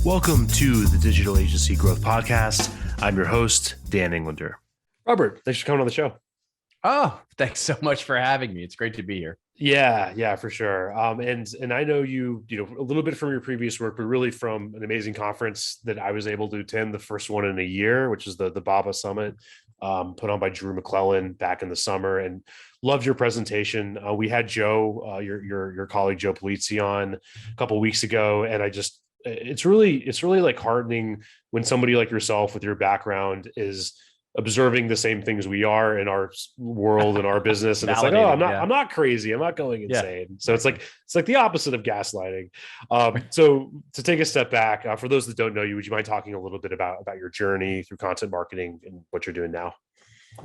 Welcome to the Digital Agency Growth Podcast. I'm your host, Dan Englander. Robert, thanks for coming on the show. Oh, thanks so much for having me. It's great to be here. Yeah, for sure. And I know you a little bit from your previous work, but really from an amazing conference that I was able to attend, the first one in a year, which is the BABA Summit, put on by Drew McClellan back in the summer, and loved your presentation. We had Joe, your colleague Joe Polizzi, on a couple of weeks ago, and it's really like heartening when somebody like yourself with your background is observing the same things we are in our world and our business. And it's like, oh, I'm not crazy. I'm not going insane. Yeah. So it's like the opposite of gaslighting. So to take a step back, for those that don't know you, would you mind talking a little bit about your journey through content marketing and what you're doing now?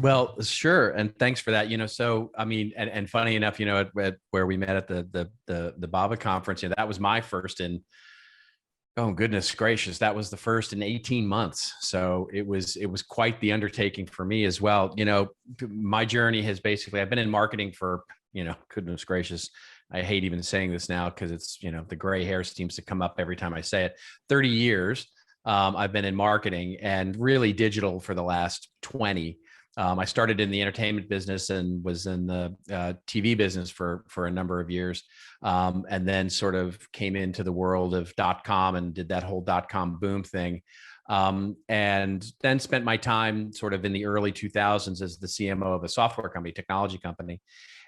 Well, sure. And thanks for that. So, I mean, and funny enough, at where we met at the BABA conference, that was my first in, oh, goodness gracious. That was the first in 18 months. So it was quite the undertaking for me as well. My journey has basically, I've been in marketing for, goodness gracious. I hate even saying this now because it's, the gray hair seems to come up every time I say it. 30 years I've been in marketing, and really digital for the last 20. I started in the entertainment business and was in the TV business for a number of years, and then sort of came into the world of .com and did that whole .com boom thing, and then spent my time sort of in the early 2000s as the CMO of a software company, technology company.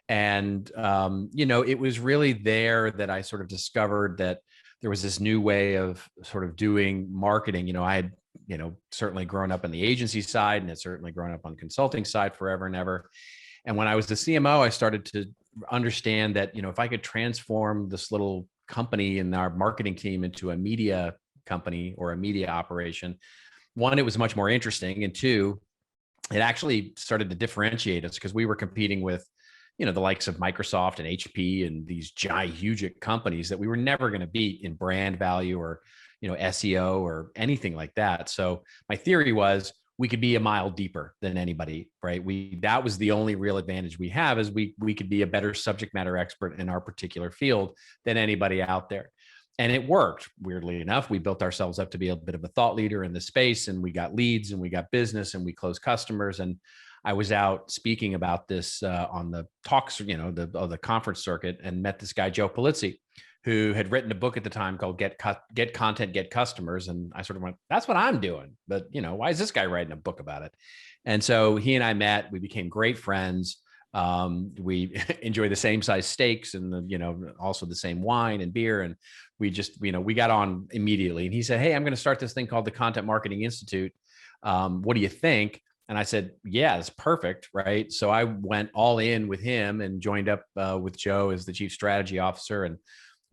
And, it was really there that I sort of discovered that there was this new way of sort of doing marketing. I had certainly grown up on the agency side, and had certainly grown up on the consulting side forever and ever. And when I was the CMO, I started to understand that, if I could transform this little company and our marketing team into a media company or a media operation, one, it was much more interesting. And two, it actually started to differentiate us because we were competing with, the likes of Microsoft and HP and these huge companies that we were never going to beat in brand value or SEO or anything like that. So my theory was we could be a mile deeper than anybody, right? That was the only real advantage we have, is we could be a better subject matter expert in our particular field than anybody out there. And it worked. Weirdly enough, we built ourselves up to be a bit of a thought leader in the space, and we got leads and we got business and we closed customers. And I was out speaking about this on the talks, the conference circuit, and met this guy, Joe Polizzi, who had written a book at the time called Get Content, Get Customers. And I sort of went, that's what I'm doing. But, why is this guy writing a book about it? And so he and I met, we became great friends. We enjoy the same size steaks and also the same wine and beer. And we just, we got on immediately. And he said, hey, I'm going to start this thing called the Content Marketing Institute. What do you think? And I said, yeah, it's perfect. Right. So I went all in with him and joined up with Joe as the chief strategy officer. And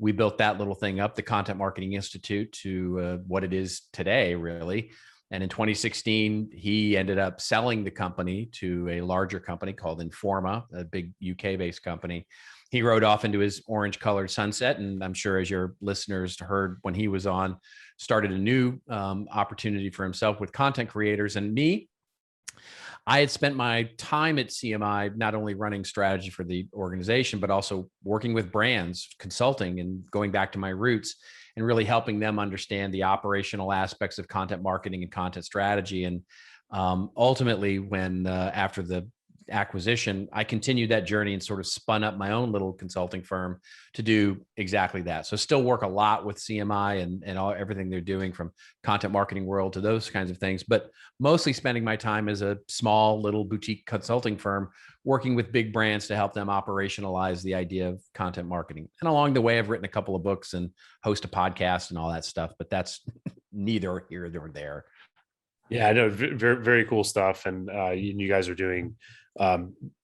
we built that little thing up, the Content Marketing Institute, to what it is today, really. And in 2016, he ended up selling the company to a larger company called Informa, a big UK-based company. He rode off into his orange-colored sunset, and I'm sure, as your listeners heard when he was on, started a new opportunity for himself with content creators. And me, I had spent my time at CMI not only running strategy for the organization, but also working with brands, consulting, and going back to my roots and really helping them understand the operational aspects of content marketing and content strategy. And ultimately, when after the acquisition, I continued that journey and sort of spun up my own little consulting firm to do exactly that. So still work a lot with CMI and everything they're doing, from content marketing world to those kinds of things, but mostly spending my time as a small little boutique consulting firm working with big brands to help them operationalize the idea of content marketing. And along the way, I've written a couple of books and host a podcast and all that stuff, but that's neither here nor there. Yeah, I know, very, very cool stuff. And you guys are doing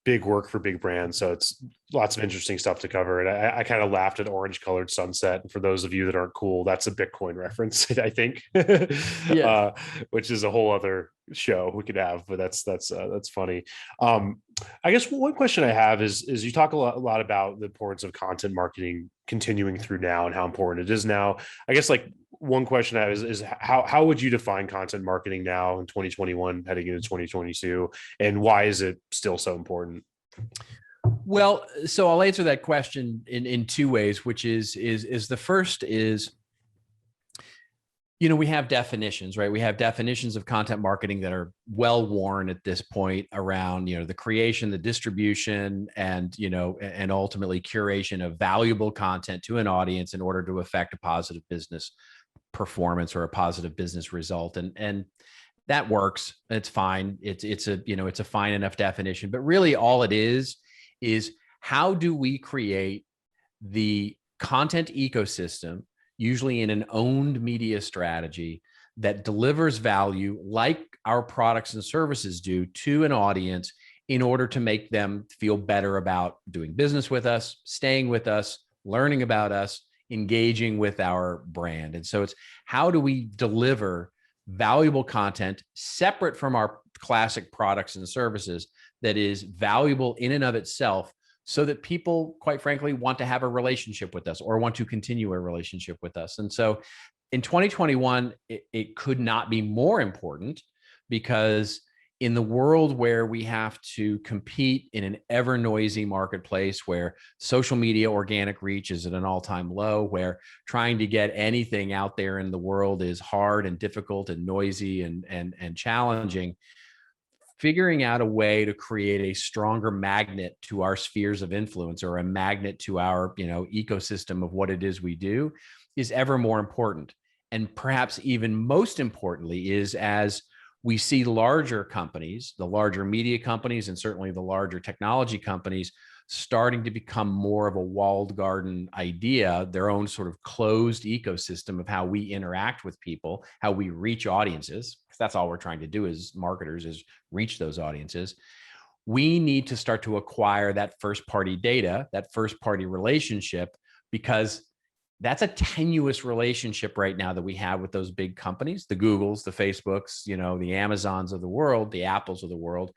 big work for big brands. So it's lots of interesting stuff to cover. And I kind of laughed at orange colored sunset. And for those of you that aren't cool, that's a Bitcoin reference, I think, yeah. Which is a whole other show we could have, but that's funny. I guess one question I have is you talk a lot about the importance of content marketing continuing through now and how important it is now. I guess like one question I have is how would you define content marketing now in 2021 heading into 2022, and why is it still so important? Well, so I'll answer that question in two ways, which is the first is We have definitions, right? We have definitions of content marketing that are well worn at this point around, the creation, the distribution, and ultimately curation of valuable content to an audience in order to affect a positive business performance or a positive business result. And that works. It's fine. It's a fine enough definition, but really all it is how do we create the content ecosystem, usually in an owned media strategy, that delivers value like our products and services do to an audience in order to make them feel better about doing business with us, staying with us, learning about us, engaging with our brand. And so it's how do we deliver valuable content separate from our classic products and services that is valuable in and of itself, so that people, quite frankly, want to have a relationship with us or want to continue a relationship with us. And so in 2021, it could not be more important, because in the world where we have to compete in an ever noisy marketplace, where social media organic reach is at an all-time low, where trying to get anything out there in the world is hard and difficult and noisy and challenging, figuring out a way to create a stronger magnet to our spheres of influence, or a magnet to our, ecosystem of what it is we do, is ever more important. And perhaps even most importantly is, as we see larger companies, the larger media companies, and certainly the larger technology companies, starting to become more of a walled garden idea, their own sort of closed ecosystem of how we interact with people, how we reach audiences, because that's all we're trying to do as marketers, is reach those audiences. We need to start to acquire that first party data, that first party relationship, because that's a tenuous relationship right now that we have with those big companies, the Googles, the Facebooks, the Amazons of the world, the Apples of the world.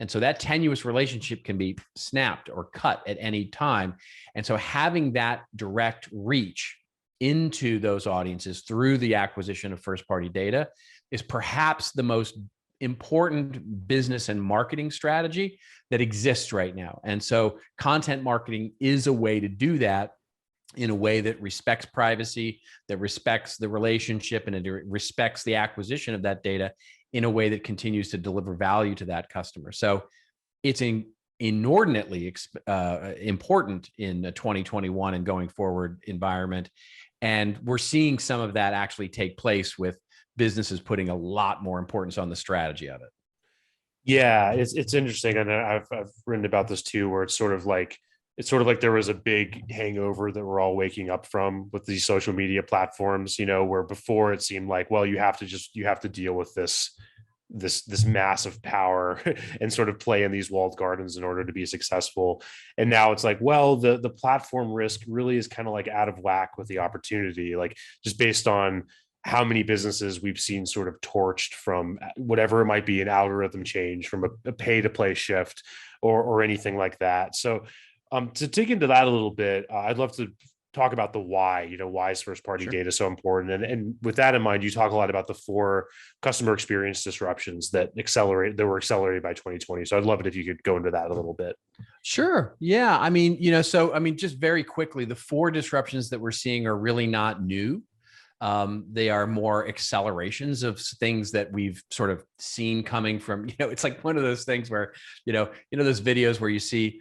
And so that tenuous relationship can be snapped or cut at any time. And so having that direct reach into those audiences through the acquisition of first party data is perhaps the most important business and marketing strategy that exists right now. And so content marketing is a way to do that in a way that respects privacy, that respects the relationship, and it respects the acquisition of that data in a way that continues to deliver value to that customer. So it's inordinately important in the 2021 and going forward environment. And we're seeing some of that actually take place, with businesses putting a lot more importance on the strategy of it. Yeah, it's interesting, and I've written about this too, where it's sort of like there was a big hangover that we're all waking up from with these social media platforms, where before it seemed like, well, you have to deal with this massive power and sort of play in these walled gardens in order to be successful. And now it's like, well, the platform risk really is kind of like out of whack with the opportunity, like just based on how many businesses we've seen sort of torched from whatever it might be, an algorithm change, from a pay to play shift, or anything like that. So to dig into that a little bit, I'd love to talk about the why. Why is first party data so important? And with that in mind, you talk a lot about the 4 customer experience disruptions that were accelerated by 2020. So I'd love it if you could go into that a little bit. Sure. Yeah. Just very quickly, the 4 disruptions that we're seeing are really not new. They are more accelerations of things that we've sort of seen coming from, it's like one of those things where, those videos where you see,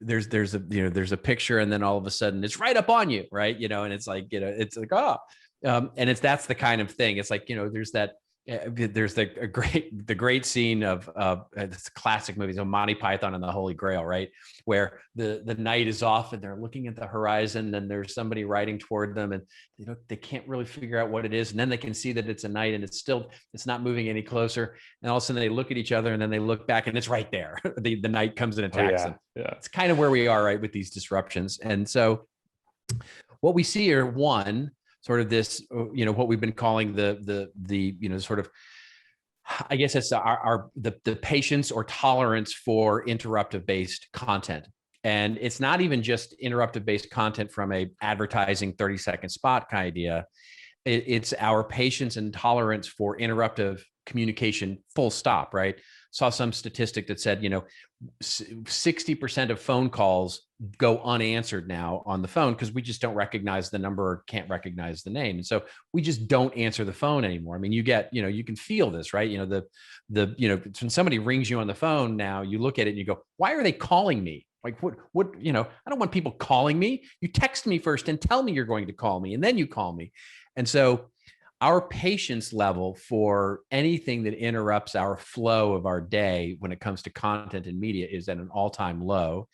there's a picture, and then all of a sudden it's right up on you. Right. And it's like, and that's the kind of thing. It's like, there's the great scene of this classic movies of Monty Python and the Holy Grail, right? Where the night is off and they're looking at the horizon, and there's somebody riding toward them, and they can't really figure out what it is, and then they can see that it's a night, and it's not moving any closer, and all of a sudden they look at each other, and then they look back, and it's right there. The night comes and attacks them. Yeah. It's kind of where we are, right, with these disruptions. And so what we see are, one, sort of this, what we've been calling the sort of, I guess it's the patience or tolerance for interruptive based content. And it's not even just interruptive based content from a advertising 30-second spot kind of idea. It's our patience and tolerance for interruptive communication, full stop, right? saw some statistic that said, 60% of phone calls go unanswered now on the phone because we just don't recognize the number or can't recognize the name. And so we just don't answer the phone anymore. I mean, you can feel this, right? When somebody rings you on the phone now, you look at it and you go, why are they calling me? Like what, I don't want people calling me. You text me first and tell me you're going to call me, and then you call me. And so our patience level for anything that interrupts our flow of our day when it comes to content and media is at an all-time low.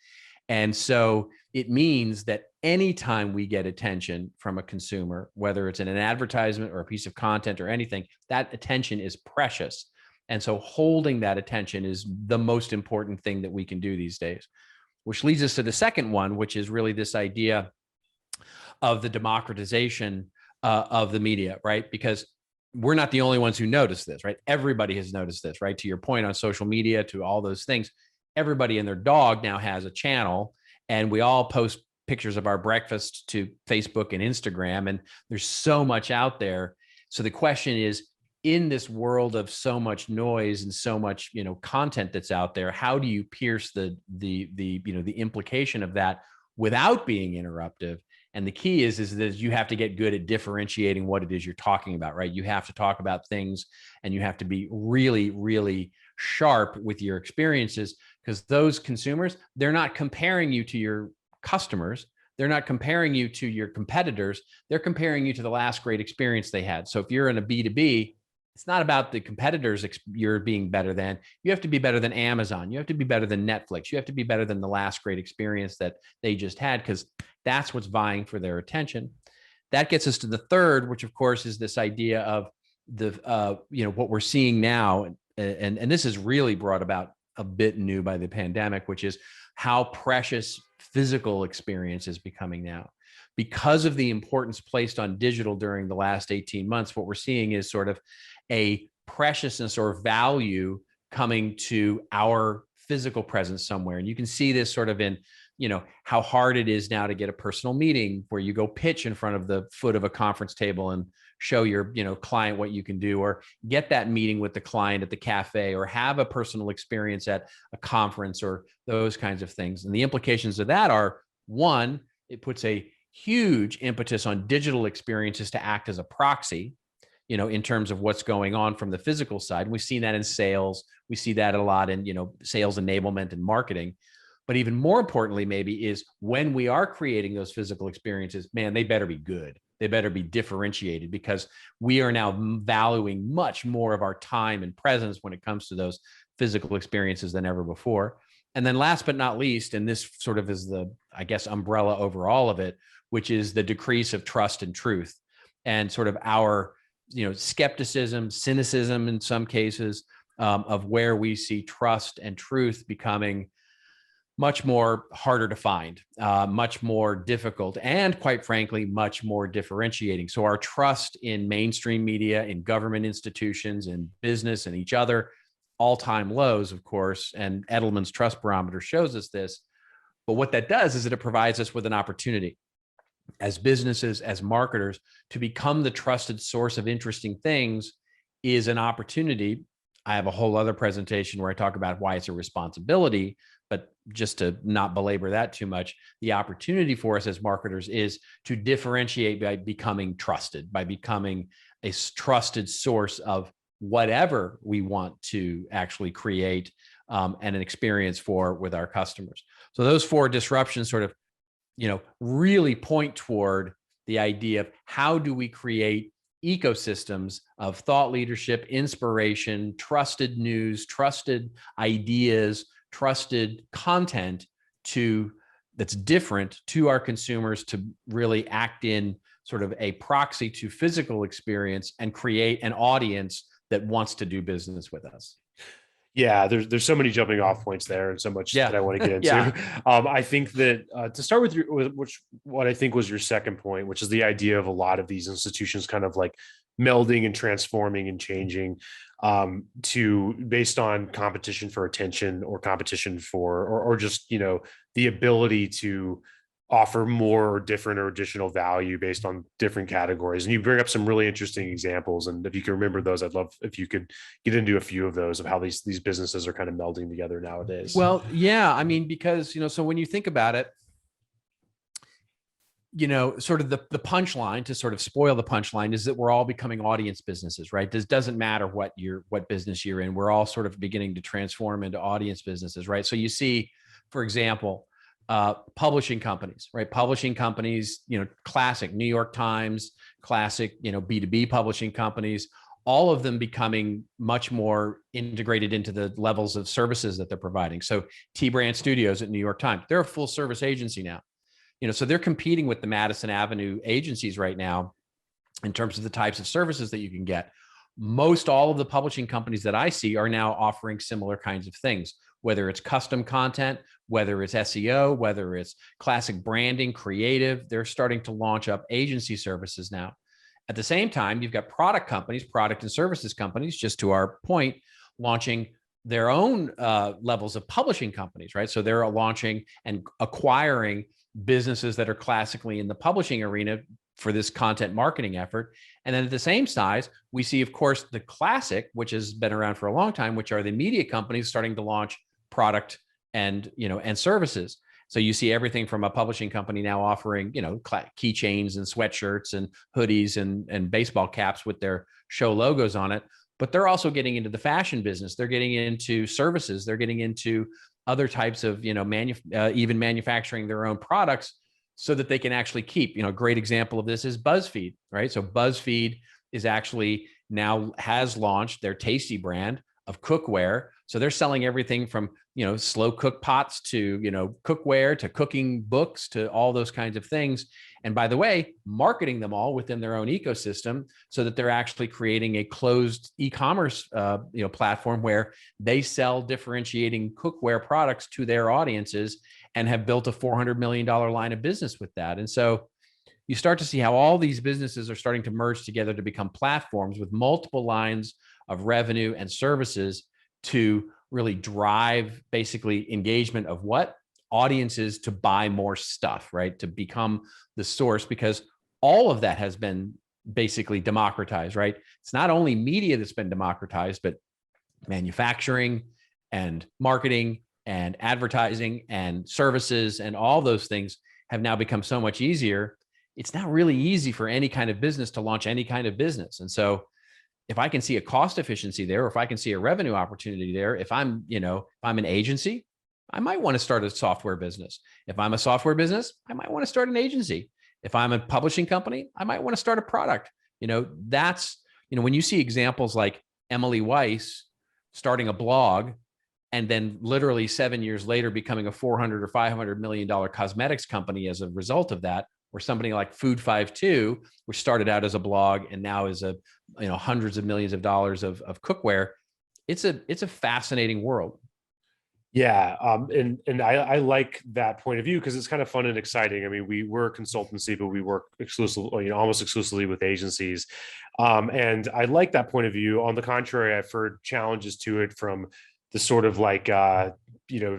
And so it means that anytime we get attention from a consumer, whether it's in an advertisement or a piece of content or anything, that attention is precious. And so holding that attention is the most important thing that we can do these days, which leads us to the second one, which is really this idea of the democratization of the media, right? Because we're not the only ones who notice this, right? Everybody has noticed this, right? To your point on social media, to all those things, everybody and their dog now has a channel, and we all post pictures of our breakfast to Facebook and Instagram, and there's so much out there. So the question is, in this world of so much noise and so much, content that's out there, how do you pierce the implication of that without being interruptive? And the key is that you have to get good at differentiating what it is you're talking about, right? You have to talk about things, and you have to be really, really sharp with your experiences, because those consumers, they're not comparing you to your customers. They're not comparing you to your competitors. They're comparing you to the last great experience they had. So if you're in a B2B, it's not about the competitors you're being better than. You have to be better than Amazon. You have to be better than Netflix. You have to be better than the last great experience that they just had, because that's what's vying for their attention. That gets us to the third, which of course is this idea of the what we're seeing now, and this is really brought about a bit new by the pandemic, which is how precious physical experience is becoming now. Because of the importance placed on digital during the last 18 months, what we're seeing is sort of a preciousness or value coming to our physical presence somewhere. And you can see this sort of in, how hard it is now to get a personal meeting where you go pitch in front of the foot of a conference table and show your, client what you can do, or get that meeting with the client at the cafe, or have a personal experience at a conference, or those kinds of things. And the implications of that are, one, it puts a huge impetus on digital experiences to act as a proxy, in terms of what's going on from the physical side. And we've seen that in sales. We see that a lot in, sales enablement and marketing. But even more importantly, maybe, is when we are creating those physical experiences, man, they better be good. They better be differentiated, because we are now valuing much more of our time and presence when it comes to those physical experiences than ever before. And then last but not least, and this sort of is the, I guess, umbrella over all of it, which is the decrease of trust and truth, and sort of our, skepticism, cynicism in some cases, of where we see trust and truth becoming much more harder to find, much more difficult, and quite frankly, much more differentiating. So our trust in mainstream media, in government institutions, in business, and each other, all-time lows, of course, and Edelman's trust barometer shows us this. But what that does is that it provides us with an opportunity as businesses, as marketers, to become the trusted source of interesting things. Is an opportunity. I have a whole other presentation where I talk about why it's a responsibility, but just to not belabor that too much, the opportunity for us as marketers is to differentiate by becoming trusted, by becoming a trusted source of whatever we want to actually create and an experience for with our customers. So those four disruptions sort of, really point toward the idea of how do we create ecosystems of thought leadership, inspiration, trusted news, trusted ideas, trusted content that's different to our consumers, to really act in sort of a proxy to physical experience and create an audience that wants to do business with us. Yeah, there's so many jumping off points there, and so much that I want to get into. Yeah. I think that to start with, what I think was your second point, which is the idea of a lot of these institutions kind of like melding and transforming and changing to based on competition for attention, or competition for, or just the ability to offer more or different or additional value based on different categories. And you bring up some really interesting examples. And if you can remember those, I'd love if you could get into a few of those of how these businesses are kind of melding together nowadays. Well, yeah, I mean, because, so when you think about it, sort of the punchline, to sort of spoil the punchline, is that we're all becoming audience businesses, right? This doesn't matter what business you're in. We're all sort of beginning to transform into audience businesses, right? So you see, for example, publishing companies, right? Publishing companies, classic New York Times, classic, B2B publishing companies, all of them becoming much more integrated into the levels of services that they're providing. So T Brand Studios at New York Times, they're a full service agency now. So they're competing with the Madison Avenue agencies right now in terms of the types of services that you can get. Most all of the publishing companies that I see are now offering similar kinds of things, whether it's custom content, whether it's SEO, whether it's classic branding, creative. They're starting to launch up agency services now. At the same time, you've got product companies, product and services companies, just to our point, launching their own levels of publishing companies, right? So they're launching and acquiring businesses that are classically in the publishing arena for this content marketing effort. And then at the same size, we see, of course, the classic, which has been around for a long time, which are the media companies starting to launch product and services. So you see everything from a publishing company now offering, keychains and sweatshirts and hoodies and baseball caps with their show logos on it. But they're also getting into the fashion business. They're getting into services. They're getting into other types of, even manufacturing their own products so that they can actually keep, a great example of this is BuzzFeed, right? So BuzzFeed is actually now has launched their Tasty brand of cookware. So they're selling everything from, slow cook pots to, cookware to cooking books to all those kinds of things. And by the way, marketing them all within their own ecosystem so that they're actually creating a closed e-commerce, platform where they sell differentiating cookware products to their audiences and have built a $400 million line of business with that. And so you start to see how all these businesses are starting to merge together to become platforms with multiple lines of revenue and services to really drive basically engagement of what audiences to buy more stuff, right? To become the source, because all of that has been basically democratized, right? It's not only media that's been democratized, but manufacturing and marketing and advertising and services and all those things have now become so much easier. It's not really easy for any kind of business to launch any kind of business. And so if I can see a cost efficiency there, or if I can see a revenue opportunity there, if I'm an agency, I might want to start a software business. If I'm a software business, I might want to start an agency. If I'm a publishing company, I might want to start a product. That's, when you see examples like Emily Weiss starting a blog and then literally 7 years later becoming a $400 or $500 million cosmetics company as a result of that, or somebody like Food 52, which started out as a blog and now is a hundreds of millions of dollars of cookware. It's a fascinating world. Yeah. And I like that point of view because it's kind of fun and exciting. I mean, we're a consultancy, but we work exclusively, almost exclusively with agencies. And I like that point of view. On the contrary, I've heard challenges to it from the sort of like,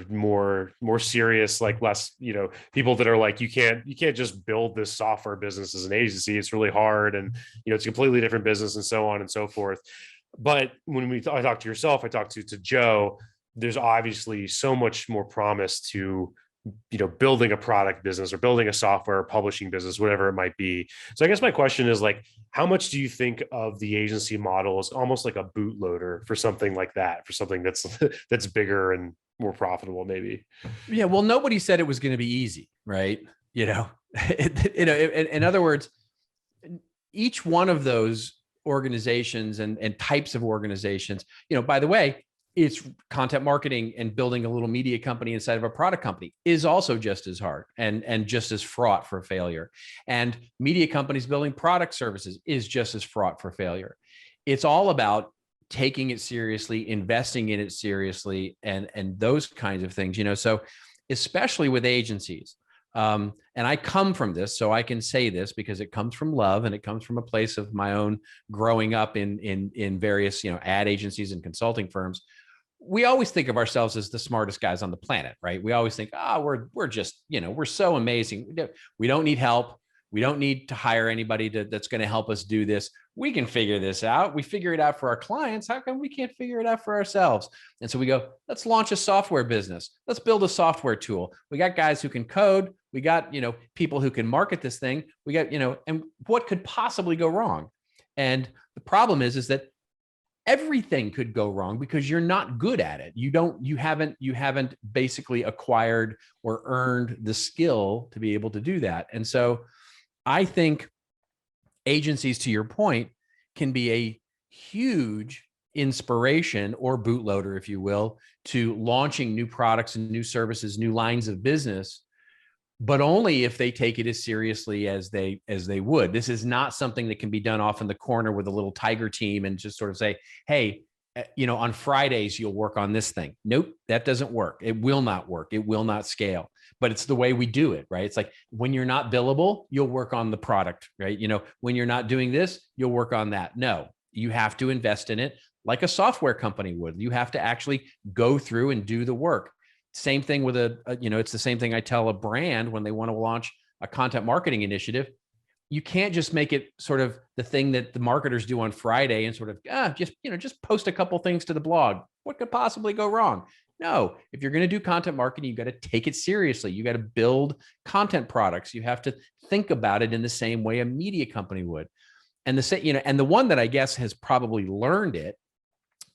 more serious, like less, people that are like, you can't just build this software business as an agency. It's really hard. And, it's a completely different business and so on and so forth. But when I talked to yourself, I talked to Joe, there's obviously so much more promise to, building a product business or building a software publishing business, whatever it might be. So I guess my question is like, how much do you think of the agency model as almost like a bootloader for something like that, for something that's bigger and more profitable maybe? Yeah. Well, nobody said it was going to be easy, right? In other words, each one of those organizations and types of organizations, by the way, it's content marketing and building a little media company inside of a product company is also just as hard and just as fraught for failure. And media companies building product services is just as fraught for failure. It's all about taking it seriously, investing in it seriously, and those kinds of things, So especially with agencies, and I come from this, so I can say this because it comes from love and it comes from a place of my own growing up in various, ad agencies and consulting firms. we always think of ourselves as the smartest guys on the planet, right? We always think, we're just, we're so amazing. We don't need help. We don't need to hire anybody that's going to help us do this. We can figure this out. We figure it out for our clients. How come we can't figure it out for ourselves? And so we go, let's launch a software business. Let's build a software tool. We got guys who can code. We got, people who can market this thing. We got, and what could possibly go wrong? And the problem is that everything could go wrong because you're not good at it. You haven't basically acquired or earned the skill to be able to do that. And so I think agencies, to your point, can be a huge inspiration or bootloader, if you will, to launching new products and new services, new lines of business, but only if they take it as seriously as they would. This is not something that can be done off in the corner with a little tiger team and just sort of say, hey, on Fridays, you'll work on this thing. Nope, that doesn't work. It will not work. It will not scale. But it's the way we do it, right? It's like when you're not billable, you'll work on the product, right? When you're not doing this, you'll work on that. No, you have to invest in it like a software company would. You have to actually go through and do the work. Same thing with it's the same thing I tell a brand when they want to launch a content marketing initiative. You can't just make it sort of the thing that the marketers do on Friday and sort of just post a couple things to the blog. What could possibly go wrong? No, if you're going to do content marketing, you got to take it seriously. You got to build content products. You have to think about it in the same way a media company would. And and the one that I guess has probably learned it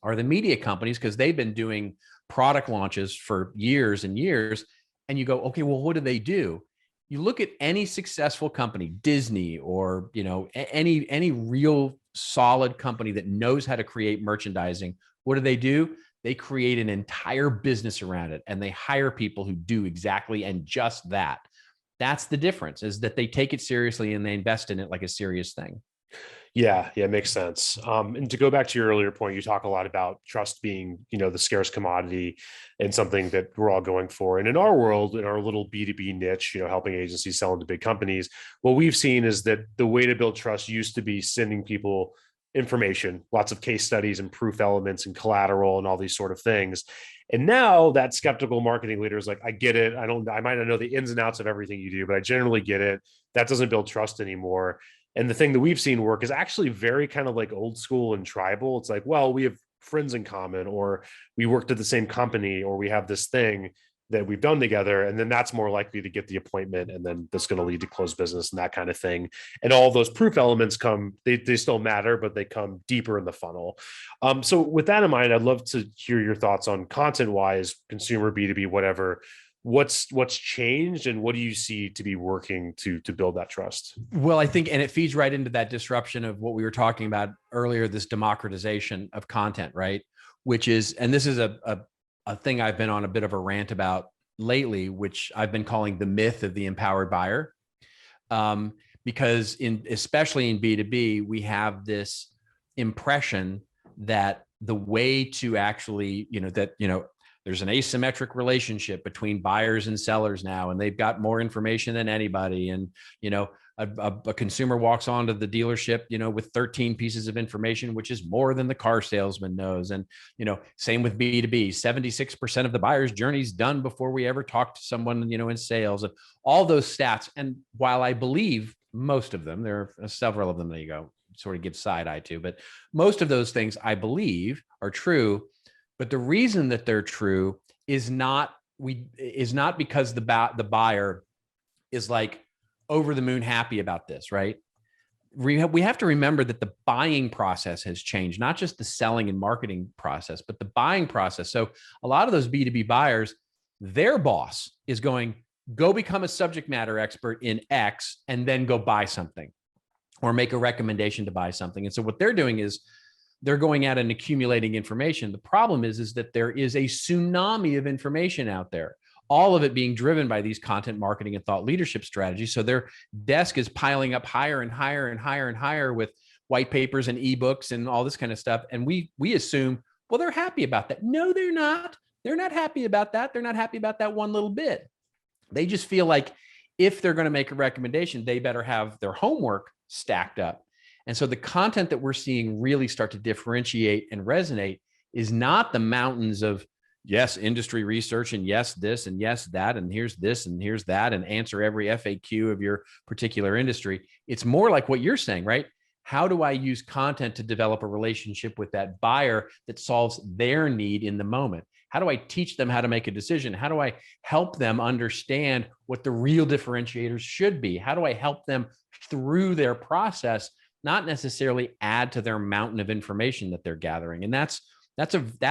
are the media companies, because they've been doing product launches for years and years. And you go, okay, well, what do? You look at any successful company, Disney, or any real solid company that knows how to create merchandising. What do? They create an entire business around it, and they hire people who do exactly and just that. That's the difference, is that they take it seriously and they invest in it like a serious thing. Yeah, makes sense. And to go back to your earlier point, you talk a lot about trust being, the scarce commodity and something that we're all going for. And in our world, in our little B2B niche, helping agencies sell into big companies, what we've seen is that the way to build trust used to be sending people information, lots of case studies and proof elements and collateral and all these sort of things. And now that skeptical marketing leader is like, I get it. I might not know the ins and outs of everything you do, but I generally get it. That doesn't build trust anymore. And the thing that we've seen work is actually very kind of like old school and tribal. It's like, well, we have friends in common, or we worked at the same company, or we have this thing that we've done together. And then that's more likely to get the appointment. And then that's going to lead to closed business and that kind of thing. And all those proof elements they still matter, but they come deeper in the funnel. So with that in mind, I'd love to hear your thoughts on content wise, consumer, B2B, whatever. What's changed, and what do you see to be working to build that trust? Well, I think, and it feeds right into that disruption of what we were talking about earlier, this democratization of content, right? Which is, and this is a thing I've been on a bit of a rant about lately, which I've been calling the myth of the empowered buyer. Because especially in B2B, we have this impression that the way to actually, there's an asymmetric relationship between buyers and sellers now, and they've got more information than anybody. And, a consumer walks onto the dealership, with 13 pieces of information, which is more than the car salesman knows. And, same with B2B, 76% of the buyer's journey is done before we ever talk to someone, in sales, and all those stats. And while I believe most of them, there are several of them that you go sort of give side eye to, but most of those things I believe are true. But the reason that they're true is not because the buyer is like over the moon happy about this, right? We have to remember that the buying process has changed, not just the selling and marketing process, but the buying process. So a lot of those B2B buyers, their boss is going, go become a subject matter expert in X and then go buy something or make a recommendation to buy something. And so what they're doing is they're going out and accumulating information. The problem is that there is a tsunami of information out there, all of it being driven by these content marketing and thought leadership strategies. So their desk is piling up higher and higher and higher and higher with white papers and ebooks and all this kind of stuff. And we assume, well, they're happy about that. No, they're not. They're not happy about that. They're not happy about that one little bit. They just feel like if they're going to make a recommendation, they better have their homework stacked up. And so the content that we're seeing really start to differentiate and resonate is not the mountains of, yes, industry research, and yes, this, and yes, that, and here's this, and here's that, and answer every FAQ of your particular industry. It's more like what you're saying, right? How do I use content to develop a relationship with that buyer that solves their need in the moment? How do I teach them how to make a decision? How do I help them understand what the real differentiators should be? How do I help them through their process, not necessarily add to their mountain of information that they're gathering? And that's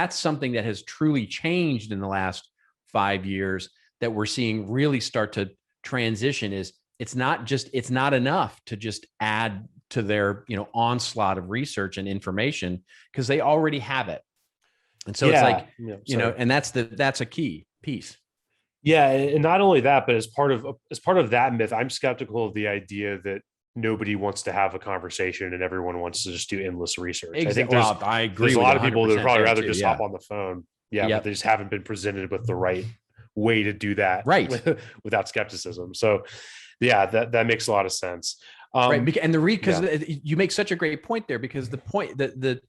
something that has truly changed in the last 5 years that we're seeing really start to transition. Is it's not enough to just add to their onslaught of research and information, because they already have it. And so it's like, and that's a key piece. Yeah, and not only that, but as part of that myth, I'm skeptical of the idea that nobody wants to have a conversation and everyone wants to just do endless research. Exactly. I agree. There's a lot of people that would probably rather just hop on the phone. Yeah, yep. But they just haven't been presented with the right way to do that, right, without skepticism. So, yeah, that makes a lot of sense. Right, and because you make such a great point there, because the point that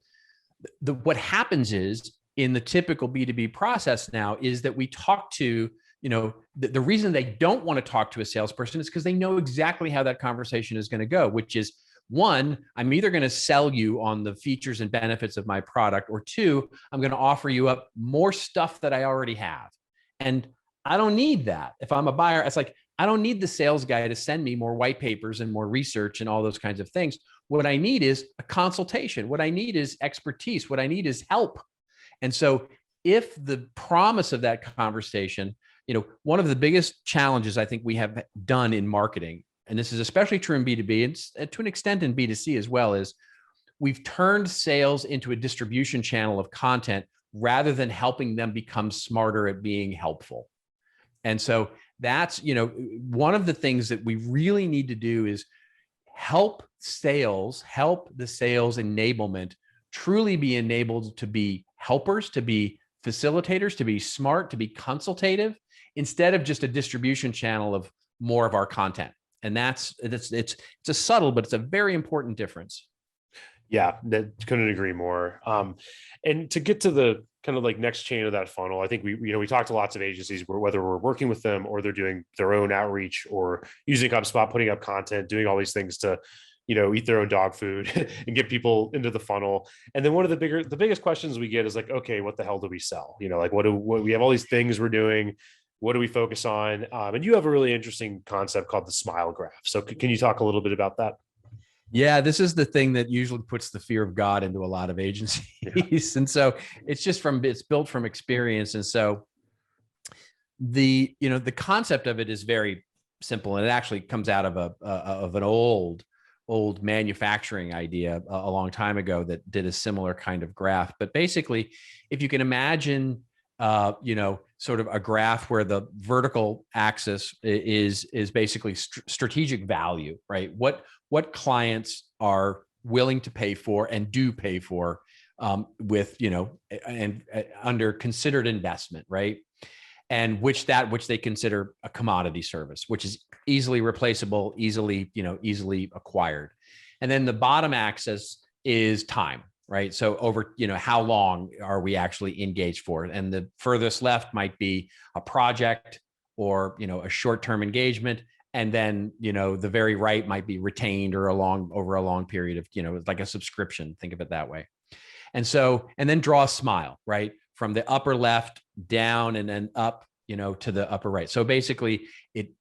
what happens is, in the typical B2B process now, is that we talk to, the reason they don't want to talk to a salesperson is because they know exactly how that conversation is going to go, which is, one, I'm either going to sell you on the features and benefits of my product, or two, I'm going to offer you up more stuff that I already have. And I don't need that. If I'm a buyer, it's like, I don't need the sales guy to send me more white papers and more research and all those kinds of things. What I need is a consultation. What I need is expertise. What I need is help. And so if the promise of that conversation, one of the biggest challenges I think we have done in marketing, and this is especially true in B2B and to an extent in B2C as well, is we've turned sales into a distribution channel of content rather than helping them become smarter at being helpful. And so that's, one of the things that we really need to do is help the sales enablement truly be enabled to be helpers, to be facilitators, to be smart, to be consultative, instead of just a distribution channel of more of our content. And it's a subtle, but it's a very important difference. Yeah, that couldn't agree more. And to get to the kind of like next chain of that funnel, I think we talked to lots of agencies, whether we're working with them or they're doing their own outreach or using HubSpot, putting up content, doing all these things to, eat their own dog food and get people into the funnel. And then one of the biggest questions we get is like, okay, what the hell do we sell? Like what we have all these things we're doing. What do we focus on? And you have a really interesting concept called the smile graph. So can you talk a little bit about that? Yeah, this is the thing that usually puts the fear of God into a lot of agencies. Yeah. And so it's built from experience. And so the concept of it is very simple. And it actually comes out of an old manufacturing idea a long time ago that did a similar kind of graph. But basically, if you can imagine, sort of a graph where the vertical axis is basically strategic value, right? What clients are willing to pay for and do pay for with, and under considered investment, right? And which they consider a commodity service, which is easily replaceable, easily acquired. And then the bottom axis is time, right? So over, how long are we actually engaged for? And the furthest left might be a project or, a short-term engagement. And then, the very right might be retained or over a long period of, like a subscription, think of it that way. And then draw a smile, right? From the upper left down and then up, to the upper right. So basically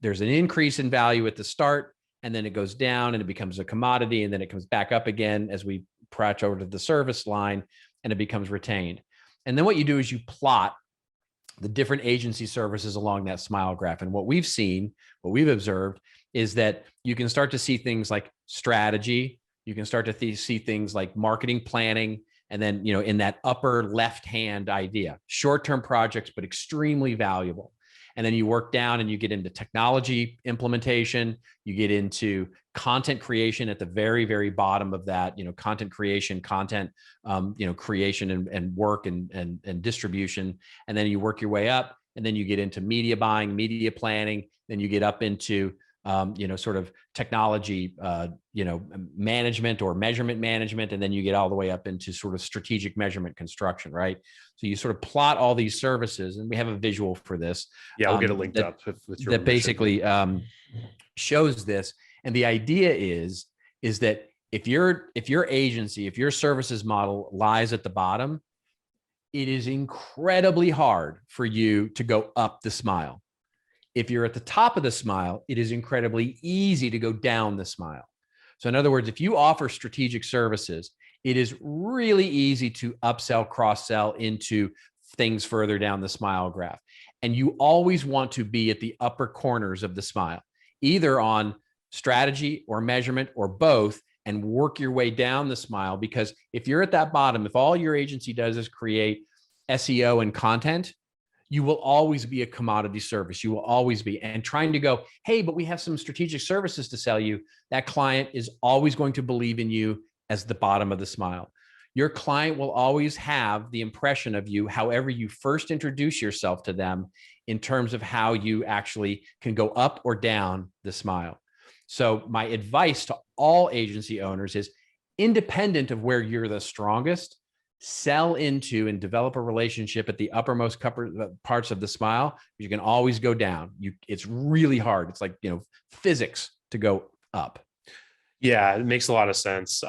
there's an increase in value at the start, and then it goes down and it becomes a commodity, and then it comes back up again as we approach over to the service line, and it becomes retained. And then what you do is you plot the different agency services along that smile graph. And what we've observed is that you can start to see things like strategy, you can start to see things like marketing planning, and then, in that upper left-hand idea, short-term projects, but extremely valuable. And then you work down and you get into technology implementation, you get into content creation at the very, very bottom of that, content creation, creation and work and distribution. And then you work your way up, and then you get into media buying, media planning, then you get up into sort of technology, management or measurement management. And then you get all the way up into sort of strategic measurement construction, right? So you sort of plot all these services, and we have a visual for this. Yeah, we'll get it linked up with your that basically shows this. And the idea is that if your agency, if your services model lies at the bottom, it is incredibly hard for you to go up the smile. If you're at the top of the smile, it is incredibly easy to go down the smile. So in other words, if you offer strategic services, it is really easy to upsell, cross-sell into things further down the smile graph. And you always want to be at the upper corners of the smile, either on strategy or measurement or both, and work your way down the smile. Because if you're at that bottom, if all your agency does is create SEO and content, you will always be a commodity service. You will always be. And trying to go, hey, but we have some strategic services to sell you, that client is always going to believe in you as the bottom of the smile. Your client will always have the impression of you, however you first introduce yourself to them, in terms of how you actually can go up or down the smile. So my advice to all agency owners is, independent of where you're the strongest, sell into and develop a relationship at the uppermost parts of the smile. You can always go down. It's really hard. It's like, physics to go up. Yeah, it makes a lot of sense.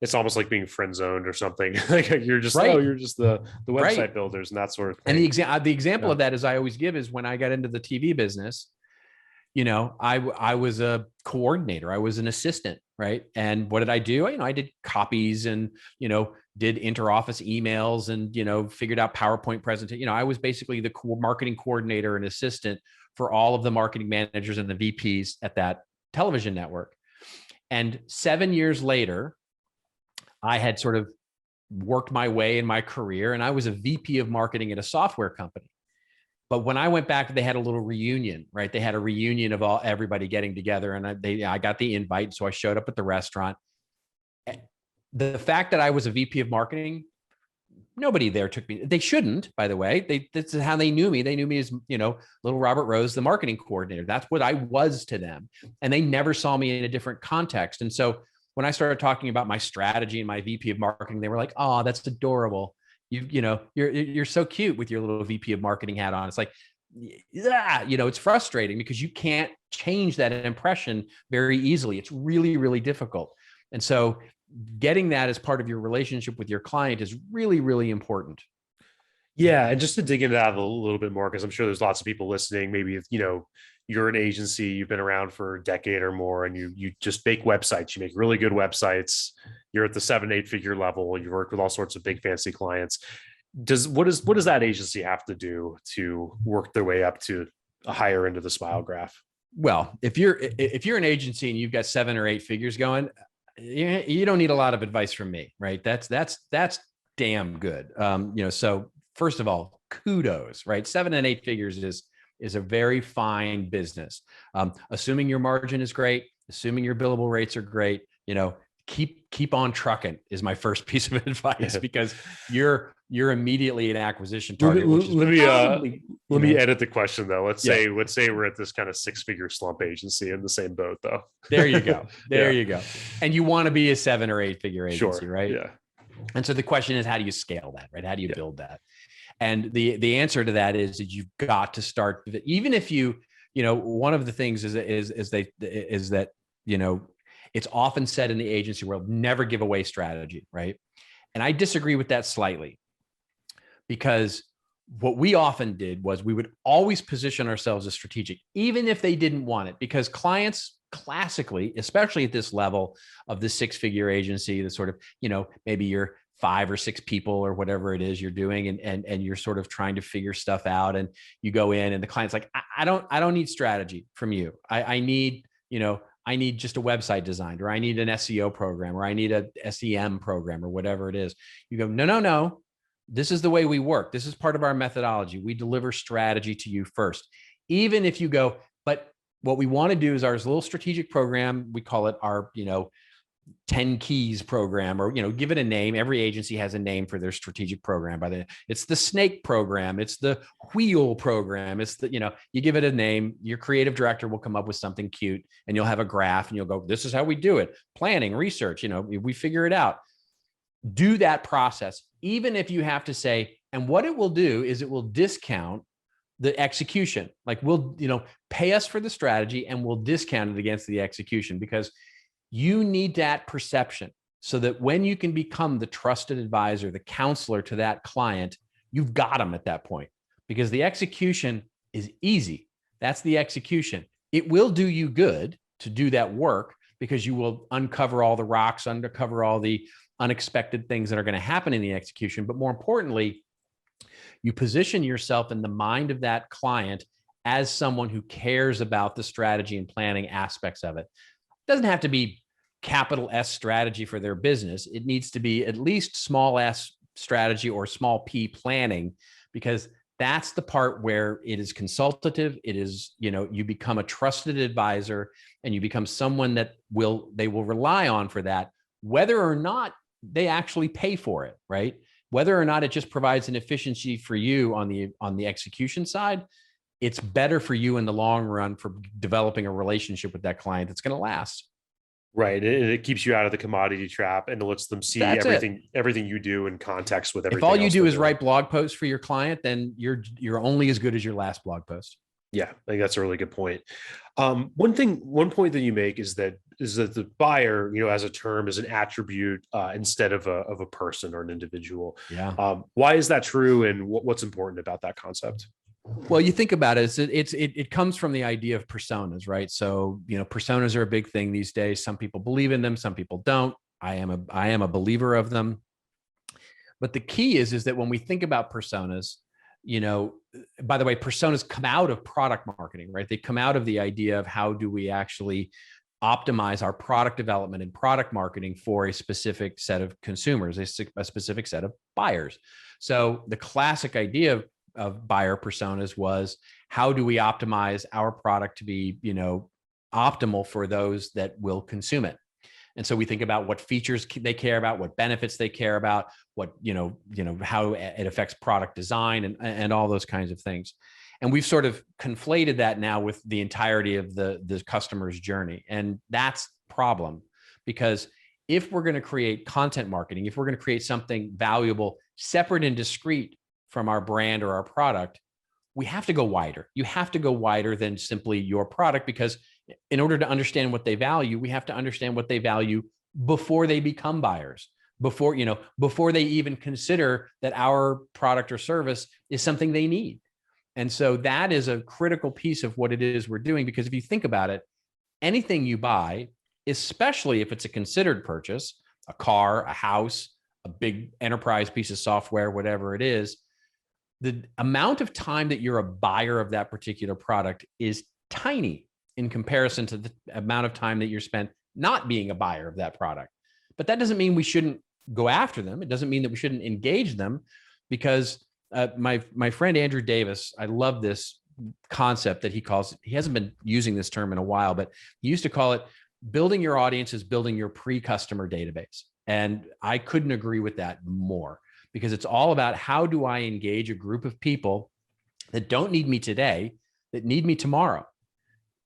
It's almost like being friend zoned or something. Like you're just, right. you're just the website right. builders and that sort of thing. And the example of that, as I always give, is when I got into the TV business, I was a coordinator. I was an assistant, right? And what did I do? I did copies and, did interoffice emails and, figured out PowerPoint presentation. I was basically the marketing coordinator and assistant for all of the marketing managers and the VPs at that television network. And 7 years later, I had sort of worked my way in my career, and I was a VP of marketing at a software company. But when I went back, they had a little reunion, right? They had a reunion of everybody getting together, and I got the invite. So I showed up at the restaurant. The fact that I was a VP of marketing, nobody there took me. They shouldn't, by the way. This is how they knew me. They knew me as, little Robert Rose, the marketing coordinator. That's what I was to them. And they never saw me in a different context. And so when I started talking about my strategy and my VP of marketing, they were like, "Oh, that's adorable. You're so cute with your little VP of marketing hat on." It's like, yeah, it's frustrating because you can't change that impression very easily. It's really, really difficult. And so getting that as part of your relationship with your client is really, really important. Yeah. And just to dig into that a little bit more, because I'm sure there's lots of people listening. Maybe, you're an agency, you've been around for a decade or more, and you just make websites, you make really good websites. You're at the 7-8 figure level. You work with all sorts of big fancy clients. What does that agency have to do to work their way up to a higher end of the smile graph? Well, if you're an agency and you've got 7 or 8 figures going, you don't need a lot of advice from me, right? That's damn good. So first of all, kudos, right? 7 and 8 figures is a very fine business. Assuming your margin is great, assuming your billable rates are great, keep on trucking is my first piece of advice, because you're immediately an acquisition target. Let me edit the question though. Let's say we're at this kind of 6-figure slump agency in the same boat though. There you go. You go. And you want to be a 7 or 8 figure agency, right? Yeah. And so the question is, how do you scale that, right? How do you build that? And the answer to that is that you've got to start, even if one of the things is that it's often said in the agency world, never give away strategy, right? And I disagree with that slightly, because what we often did was we would always position ourselves as strategic, even if they didn't want it, because clients classically, especially at this level of the 6-figure agency, the sort of, maybe you're 5 or 6 people or whatever it is you're doing, and you're sort of trying to figure stuff out, and you go in and the client's like, I don't need strategy from you. I need just a website designed, or I need an SEO program, or I need a SEM program, or whatever it is. You go, no. This is the way we work. This is part of our methodology. We deliver strategy to you first. Even if you go, but what we want to do is our little strategic program, we call it our, 10 keys program, or, give it a name. Every agency has a name for their strategic program. It's the snake program. It's the wheel program. It's you give it a name, your creative director will come up with something cute, and you'll have a graph and you'll go, this is how we do it. Planning, research, we figure it out. Do that process, even if you have to say, and what it will do is it will discount the execution. Like, we'll, pay us for the strategy and we'll discount it against the execution, because you need that perception so that when you can become the trusted advisor, the counselor to that client, you've got them at that point, because the execution is easy. That's the execution. It will do you good to do that work, because you will uncover all the rocks, uncover all the unexpected things that are going to happen in the execution. But more importantly, you position yourself in the mind of that client as someone who cares about the strategy and planning aspects of it. It doesn't have to be capital S strategy for their business. It needs to be at least small s strategy or small p planning, because that's the part where it is consultative. It is, you become a trusted advisor, and you become someone that they will rely on for that, whether or not they actually pay for it, right? Whether or not it just provides an efficiency for you on the execution side, it's better for you in the long run for developing a relationship with that client that's going to last. Right. And it keeps you out of the commodity trap, and it lets them see everything you do in context with everything. If all you do is write blog posts for your client, then you're only as good as your last blog post. Yeah, I think that's a really good point. One point that you make is that the buyer, as a term, is an attribute instead of a person or an individual. Yeah. Why is that true, and what's important about that concept? Well, you think about it, it comes from the idea of personas, right? So, personas are a big thing these days. Some people believe in them, some people don't. I am a believer of them. But the key is that when we think about personas, by the way, personas come out of product marketing, right? They come out of the idea of how do we actually optimize our product development and product marketing for a specific set of consumers, a specific set of buyers. So the classic idea of buyer personas was, how do we optimize our product to be, optimal for those that will consume it? And so we think about what features they care about, what benefits they care about, what, how it affects product design and all those kinds of things. And we've sort of conflated that now with the entirety of the customer's journey. And that's the problem, because if we're going to create content marketing, if we're going to create something valuable, separate and discrete from our brand or our product, we have to go wider. You have to go wider than simply your product, because in order to understand what they value, we have to understand what they value before they become buyers, before they even consider that our product or service is something they need. And so that is a critical piece of what it is we're doing, because if you think about it, anything you buy, especially if it's a considered purchase, a car, a house, a big enterprise piece of software, whatever it is, the amount of time that you're a buyer of that particular product is tiny in comparison to the amount of time that you're spent not being a buyer of that product. But that doesn't mean we shouldn't go after them. It doesn't mean that we shouldn't engage them, because my friend Andrew Davis, I love this concept that he hasn't been using this term in a while, but he used to call it building your audience is building your pre-customer database. And I couldn't agree with that more, because it's all about, how do I engage a group of people that don't need me today, that need me tomorrow?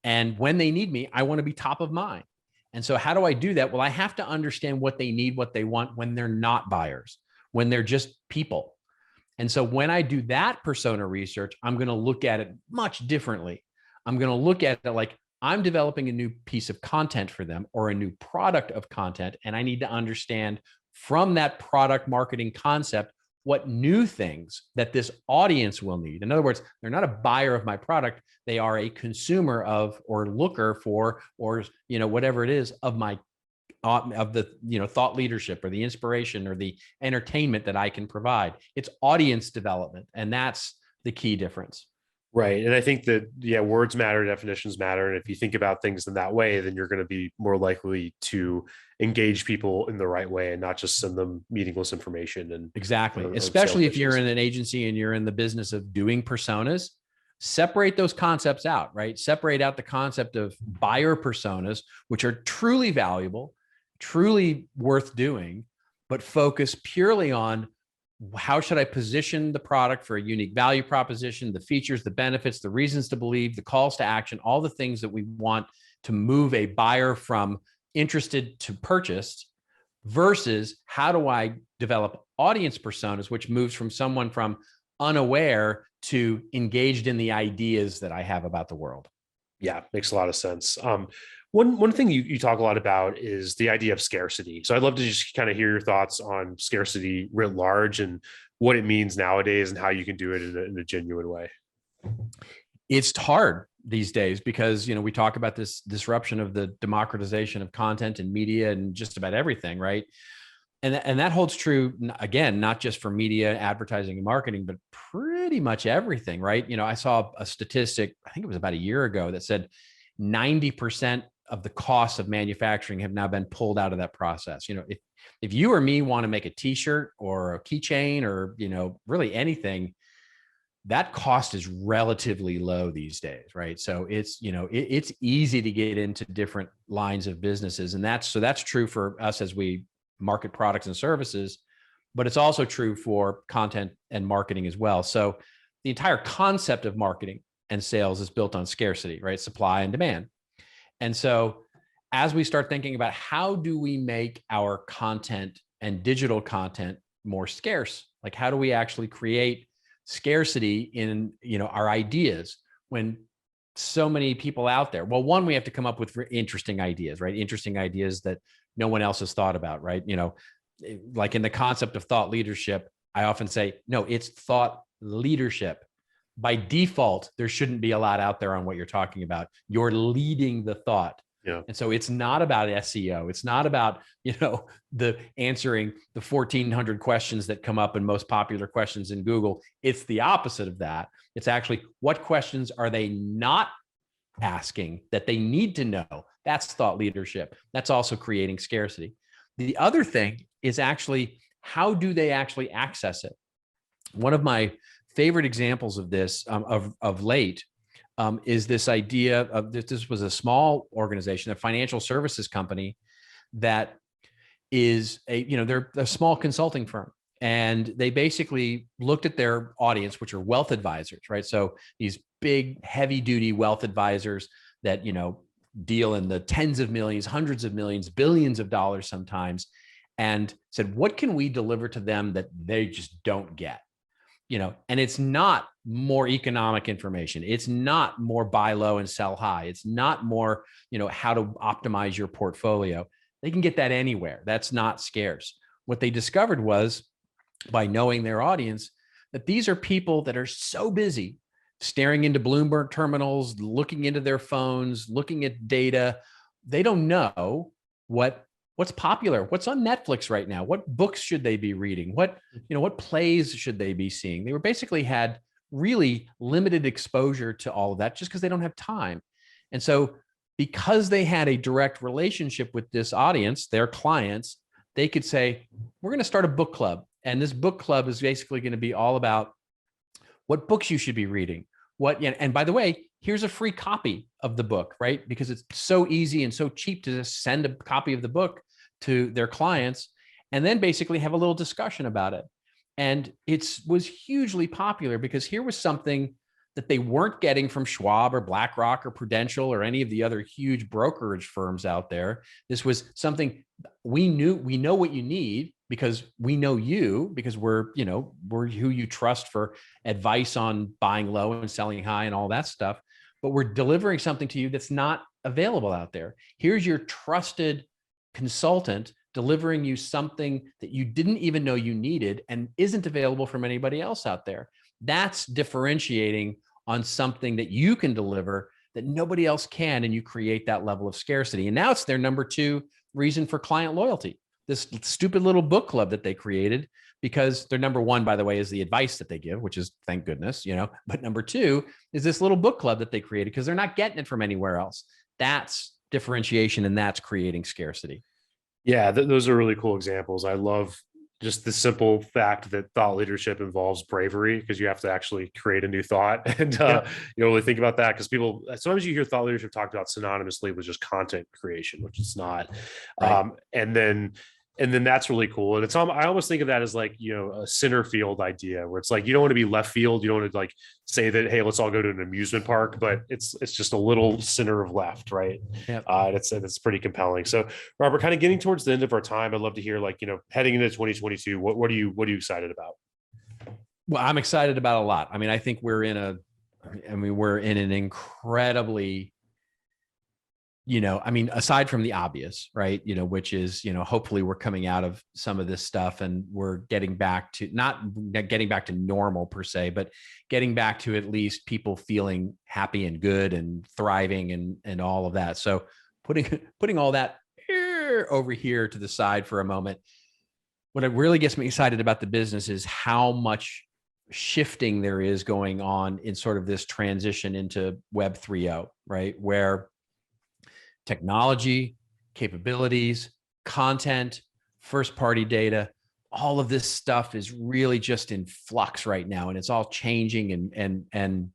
And when they need me, I want to be top of mind. And so how do I do that? Well, I have to understand what they need, what they want when they're not buyers, when they're just people. And so when I do that persona research, I'm going to look at it much differently. I'm going to look at it like I'm developing a new piece of content for them, or a new product of content. And I need to understand from that product marketing concept what new things that this audience will need. In other words, they're not a buyer of my product. They are a consumer of, or looker for, or, whatever it is of the, thought leadership, or the inspiration, or the entertainment that I can provide. It's audience development. And that's the key difference. Right. And I think that, words matter, definitions matter. And if you think about things in that way, then you're going to be more likely to engage people in the right way, and not just send them meaningless information. And exactly. Especially if you're in an agency and you're in the business of doing personas, separate those concepts out, right? Separate out the concept of buyer personas, which are truly valuable. truly worth doing, but focus purely on how should I position the product for a unique value proposition, the features, the benefits, the reasons to believe, the calls to action, all the things that we want to move a buyer from interested to purchased, versus how do I develop audience personas, which moves from someone from unaware to engaged in the ideas that I have about the world. Yeah, makes a lot of sense. One thing you talk a lot about is the idea of scarcity. So I'd love to just kind of hear your thoughts on scarcity writ large and what it means nowadays and how you can do it in a genuine way. It's hard these days because, we talk about this disruption of the democratization of content and media and just about everything, right? And that holds true, again, not just for media, advertising, and marketing, but pretty much everything, right? I saw a statistic, I think it was about a year ago, that said 90% of the costs of manufacturing have now been pulled out of that process. If you or me want to make a t-shirt or a keychain or, really anything, that cost is relatively low these days, right? So it's, it's easy to get into different lines of businesses. And that's true for us as we market products and services, but it's also true for content and marketing as well. So the entire concept of marketing and sales is built on scarcity, right? Supply and demand. And so as we start thinking about how do we make our content and digital content more scarce, like how do we actually create scarcity in, our ideas when so many people out there? Well, one, we have to come up with interesting ideas, right? Interesting ideas that no one else has thought about, right? Like in the concept of thought leadership, I often say, no, it's thought leadership. By default, there shouldn't be a lot out there on what you're talking about. You're leading the thought. Yeah. And so it's not about SEO. It's not about, the answering the 1,400 questions that come up in most popular questions in Google. It's the opposite of that. It's actually, what questions are they not asking that they need to know? That's thought leadership. That's also creating scarcity. The other thing is actually, how do they actually access it? One of my favorite examples of this of late is this idea of this was a small organization, a financial services company that is they're a small consulting firm. And they basically looked at their audience, which are wealth advisors, right? So these big, heavy duty wealth advisors that, deal in the tens of millions, hundreds of millions, billions of dollars sometimes, and said, what can we deliver to them that they just don't get? And it's not more economic information. It's not more buy low and sell high. It's not more, how to optimize your portfolio. They can get that anywhere. That's not scarce. What they discovered was, by knowing their audience, that these are people that are so busy staring into Bloomberg terminals, looking into their phones, looking at data. They don't know what's popular, what's on Netflix right now, what books should they be reading, what plays should they be seeing. They were basically had really limited exposure to all of that just because they don't have time. And so because they had a direct relationship with this audience, their clients, they could say, we're going to start a book club. And this book club is basically going to be all about what books you should be reading. And by the way, here's a free copy of the book, right? Because it's so easy and so cheap to just send a copy of the book to their clients and then basically have a little discussion about it. And it was hugely popular because here was something that they weren't getting from Schwab or BlackRock or Prudential or any of the other huge brokerage firms out there. This was something we know what you need because we know you, because we're who you trust for advice on buying low and selling high and all that stuff. But we're delivering something to you that's not available out there. Here's your trusted consultant delivering you something that you didn't even know you needed and isn't available from anybody else out there. That's differentiating on something that you can deliver that nobody else can, and you create that level of scarcity. And now it's their number two reason for client loyalty, this stupid little book club that they created, because their number one, by the way, is the advice that they give, which is thank goodness, but number two is this little book club that they created because they're not getting it from anywhere else. That's differentiation, and that's creating scarcity. Yeah, those are really cool examples. I love just the simple fact that thought leadership involves bravery, because you have to actually create a new thought. And Yep. you know, really think about that, because people sometimes you hear thought leadership talked about synonymously with just content creation, which it's not. Right. And then that's really cool. And I almost think of that as like, you know, a center field idea, where it's like you don't want to be left field. You don't want to like say that, hey, let's all go to an amusement park, but it's just a little center of left, right? Yep. It's pretty compelling. So Robert, kind of getting towards the end of our time, I'd love to hear, like, you know, heading into 2022, what are you excited about? Well, I'm excited about a lot. I mean, I think we're in an incredibly, aside from the obvious, right? Which is, hopefully we're coming out of some of this stuff and we're getting back to not getting back to normal per se, but getting back to at least people feeling happy and good and thriving and all of that. So putting all that over here to the side for a moment, what really gets me excited about the business is how much shifting there is going on in sort of this transition into Web 3.0, right? Where technology, capabilities, content, first party data, all of this stuff is really just in flux right now, and it's all changing. And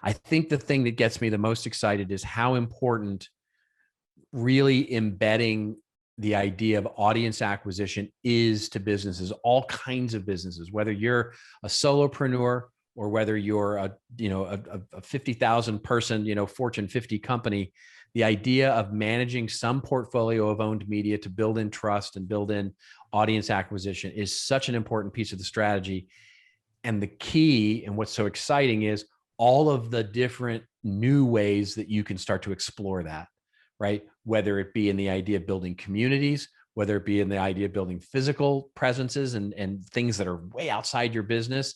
I think the thing that gets me the most excited is how important really embedding the idea of audience acquisition is to businesses, all kinds of businesses, whether you're a solopreneur or whether you're a 50,000 person, Fortune 50 company. The idea of managing some portfolio of owned media to build in trust and build in audience acquisition is such an important piece of the strategy. And the key, and what's so exciting, is all of the different new ways that you can start to explore that, right? Whether it be in the idea of building communities, whether it be in the idea of building physical presences and things that are way outside your business.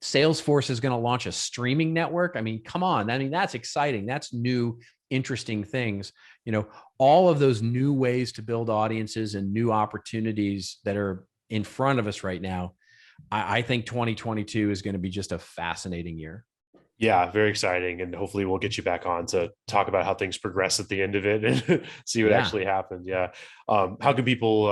Salesforce is going to launch a streaming network. I mean, come on. I mean, that's exciting. That's new, interesting things. All of those new ways to build audiences and new opportunities that are in front of us right now. I think 2022 is going to be just a fascinating year. Yeah, very exciting. And hopefully we'll get you back on to talk about how things progress at the end of it and see what Yeah. actually happened. Yeah. How can people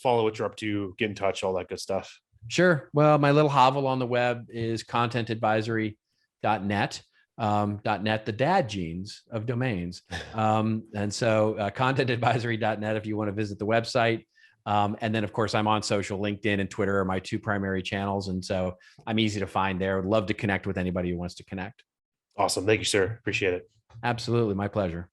follow what you're up to, get in touch, all that good stuff? Sure. Well, my little hovel on the web is contentadvisory.net. .net, the dad genes of domains. And so contentadvisory.net if you want to visit the website. And then, of course, I'm on social. LinkedIn and Twitter are my two primary channels. And so I'm easy to find there. Would love to connect with anybody who wants to connect. Awesome. Thank you, sir. Appreciate it. Absolutely. My pleasure.